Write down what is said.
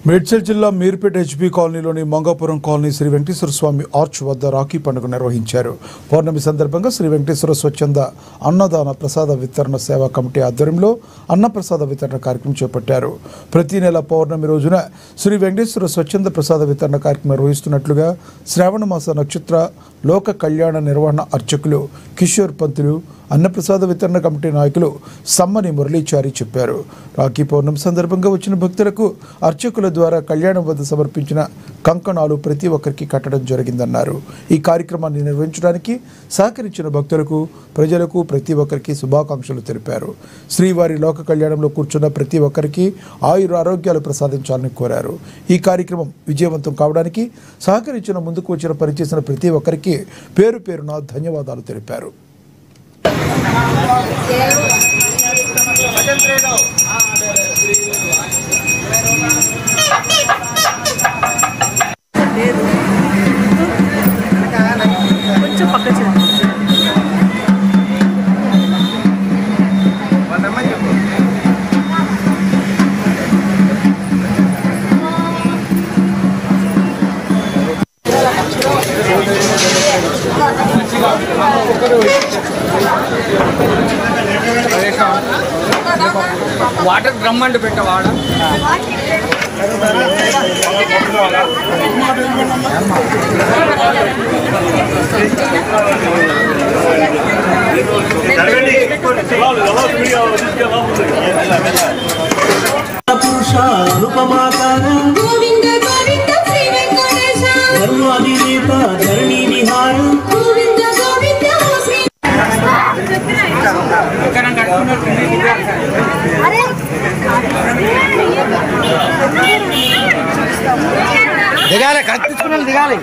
మేడ్చల్ జిల్లా మీర్పేట హెచ్బీ కాలనీలోని మంగాపురం కాలనీ శ్రీ వెంకటేశ్వర స్వామి ఆర్చ్ వద్ద రాఖీ పండుగ నిర్వహించారు. పౌర్ణమి సందర్భంగా శ్రీ వెంకటేశ్వర స్వచ్ఛంద అన్నదాన ప్రసాద వితరణ సేవా కమిటీ ఆధ్వర్యంలో అన్నప్రసాద వితరణ కార్యక్రమం చేపట్టారు. ప్రతి నెల పౌర్ణమి రోజున శ్రీ వెంకటేశ్వర స్వచ్ఛంద ప్రసాద వితరణ కార్యక్రమం నిర్వహిస్తున్నట్లుగా శ్రావణ మాస నక్షత్ర లోక కళ్యాణ నిర్వహణ అర్చకులు కిషోర్ పంతులు, అన్నప్రసాద వితరణ కమిటీ నాయకులు సమ్మని మురళీచారి చెప్పారు. రాఖీ పౌర్ణమి సందర్భంగా వచ్చిన భక్తులకు అర్చకుల ద్వారా కళ్యాణం వద్ద సమర్పించిన కంకణాలు ప్రతి ఒక్కరికి కట్టడం జరిగిందన్నారు. ఈ కార్యక్రమాన్ని నిర్వహించడానికి సహకరించిన భక్తులకు, ప్రజలకు ప్రతి ఒక్కరికి శుభాకాంక్షలు తెలిపారు. శ్రీవారి లోక కళ్యాణంలో కూర్చున్న ప్రతి ఒక్కరికి ఆయుర ఆరోగ్యాలు ప్రసాదించాలని కోరారు. ఈ కార్యక్రమం విజయవంతం కావడానికి సహకరించిన, ముందుకు వచ్చిన, పనిచేసిన ప్రతి ఒక్కరికి పేరు పేరున ధన్యవాదాలు తెలిపారు. వాటర్ డ్రమ్ అంటూ పెట్టవాడ దిగాలి, కత్తించుకున్నాను దిగాలి.